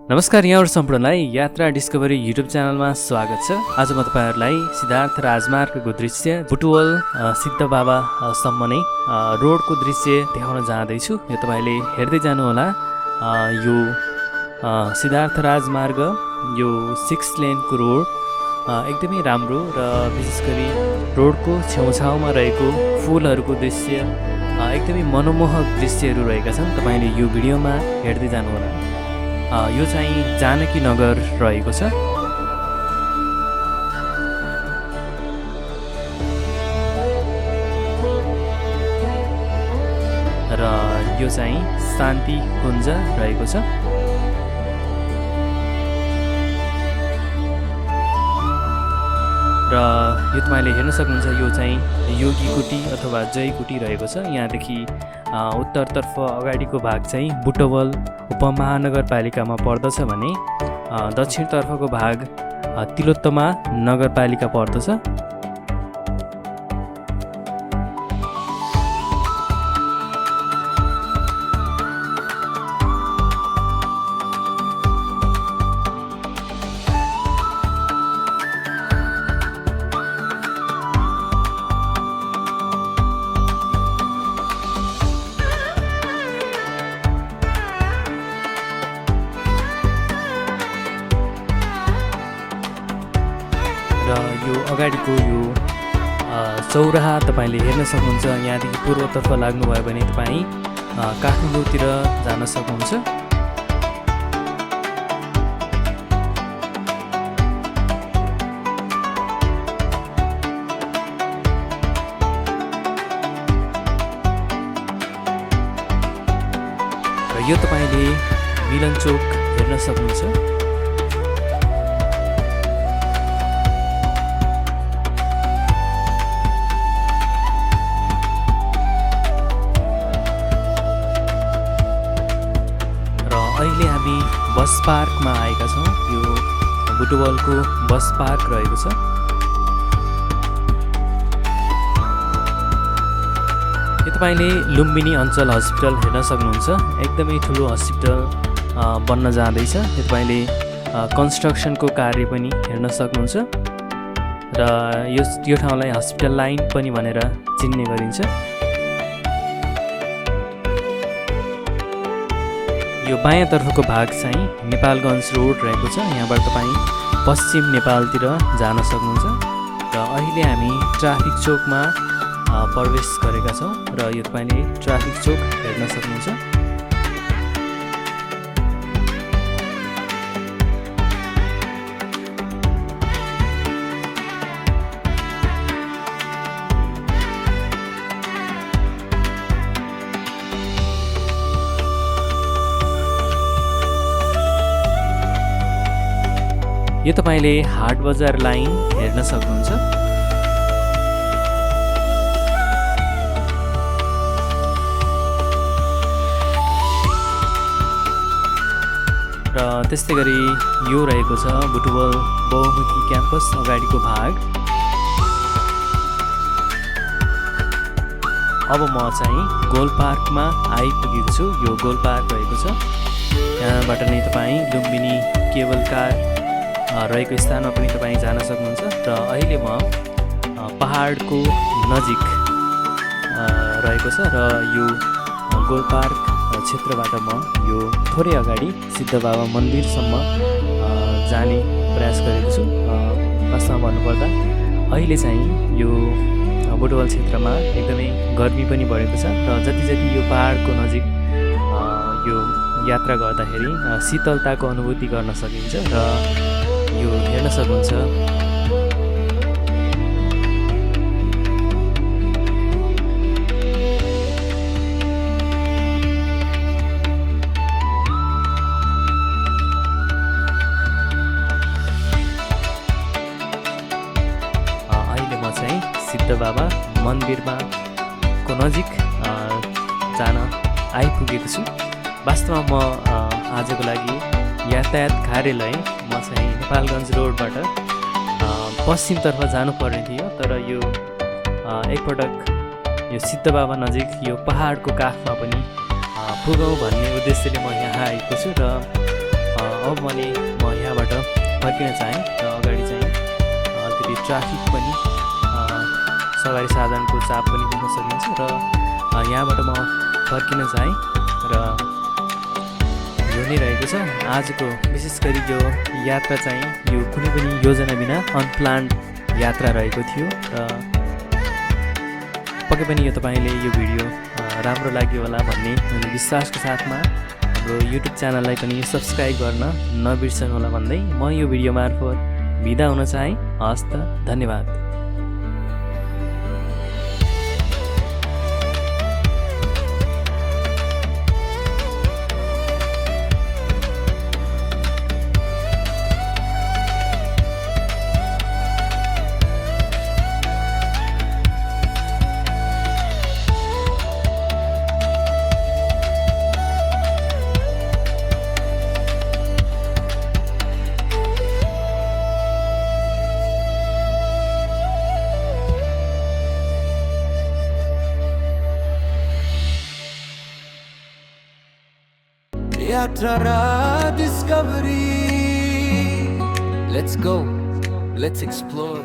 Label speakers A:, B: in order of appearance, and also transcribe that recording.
A: नमस्कार, यहाँहरु सम्पूर्णलाई यात्रा discovery YouTube च्यानलमा स्वागत छ। आज म तपाईहरुलाई सिद्धार्थ राजमार्गको दृश्य बुटवल सिद्ध बाबा सम्म नै रोडको दृश्य देखाउन जाँदैछु। यो तपाईले हेर्दै जानु होला। यो सिद्धार्थ राजमार्ग यो 6 लेनको रोड एकदमै राम्रो र विशेष गरी रोडको छेउछाउमा रहेको फूलहरुको दृश्य एकदमै मनमोहक दृश्यहरु रहेका छन्। तपाईले यो भिडियोमा हेर्दै जानु होला। यो चाहिँ जानकी नगर रहेको छ र यो चाहिँ शान्ति कुञ्ज रहेको छ र यो तपाईले हेर्न सक्नुहुन्छ। यो चाहिँ योगी कुटी अथवा जय कुटी रहेको छ। यहाँदेखि उत्तरतर्फ अगाडिको भाग चाहिँ बुटवल उपमहानगरपालिकामा पर्दछ भने दक्षिणतर्फको भाग तिलोत्तमा नगरपालिका पर्दछ। र यो अगाडिको यो चौराहा तपाईले हेर्न सक्नुहुन्छ। यहाँदेखि पूर्वतर्फ लाग्नुभयो भने तपाई काठमाडौँतिर जान सक्नुहुन्छ। र यो तपाईले मिलन चोक हेर्न सक्नुहुन्छ। अहिले हामी बस पार्कमा आएका छौँ। यो बुटवलको बस पार्क रहेको छ। यो तपाईले लुम्बिनी अञ्चल हस्पिटल हेर्न सक्नुहुन्छ। एकदमै ठुलो हस्पिटल बन्न जाँदैछ। यो तपाईले कन्स्ट्रक्सनको कार्य पनि हेर्न सक्नुहुन्छ र यो ठाउँलाई हस्पिटल लाइन पनि भनेर चिन्ने गरिन्छ। यो बायाँतर्फको भाग चाहिँ नेपालगञ्ज रोड रहेको छ। यहाँबाट तपाईँ पश्चिम नेपालतिर जान सक्नुहुन्छ। र अहिले हामी ट्राफिक चोकमा प्रवेश गरेका छौँ र यो तपाईँले ट्राफिक चोक हेर्न सक्नुहुन्छ। यो तपाईले हाट बजार लाइन हेर्न सक्नुहुन्छ। र त्यस्तै गरी यो रहेको छ बुटवल बहुमुखी क्याम्पस अगाडिको भाग। अब म चाहिँ गोल पार्कमा आइपुगेको छु। यो गोल पार्क रहेको छ। यहाँबाट नै तपाईँ लुम्बिनी केबल कार रहेको स्थानमा पनि तपाईँ जान सक्नुहुन्छ। र अहिले म पहाडको नजिक रहेको छ र यो गोल पार्क क्षेत्रबाट म यो थोरै अगाडि सिद्ध बाबा मन्दिरसम्म जाने प्रयास गरेको छु। वास्तवमा भन्नुपर्दा अहिले चाहिँ यो बुटवल क्षेत्रमा एकदमै गर्मी पनि बढेको छ र जति जति यो पहाडको नजिक यो यात्रा गर्दाखेरि शीतलताको अनुभूति गर्न सकिन्छ र यो हेर्न सक्नुहुन्छ। अहिले म चाहिँ सिद्ध बाबा मन्दिरमा को नजिक जान आइपुगेको छु। वास्तवमा म आजको लागि यातायात कार्यालय म चाहिँ नेपालगञ्ज रोडबाट पश्चिमतर्फ जानुपर्ने थियो। तर यो एकपटक यो सिद्ध बाबा नजिक यो पहाडको काखमा पनि पुगौँ भन्ने उद्देश्यले म यहाँ आएको छु र अब अब भने म यहाँबाट फर्किन चाहेँ र अगाडि चाहिँ अलिकति ट्राफिक पनि सवारी साधनको चाप पनि देख्न सकिन्छ र यहाँबाट म फर्किन चाहेँ र यो नै रहेको छ आजको विशेष गरी यो यात्रा चाहिँ यो कुनै पनि योजना बिना अनप्लान्ड यात्रा रहेको थियो र पक्कै पनि यो तपाईँले यो भिडियो राम्रो लाग्यो होला भन्ने मैले विश्वासको साथमा हाम्रो युट्युब च्यानललाई पनि सब्सक्राइब गर्न नबिर्सनु होला भन्दै म यो भिडियो मार्फत बिदा हुन चाहेँ। हस्त धन्यवाद।
B: Yatra Discovery. Let's go, let's explore.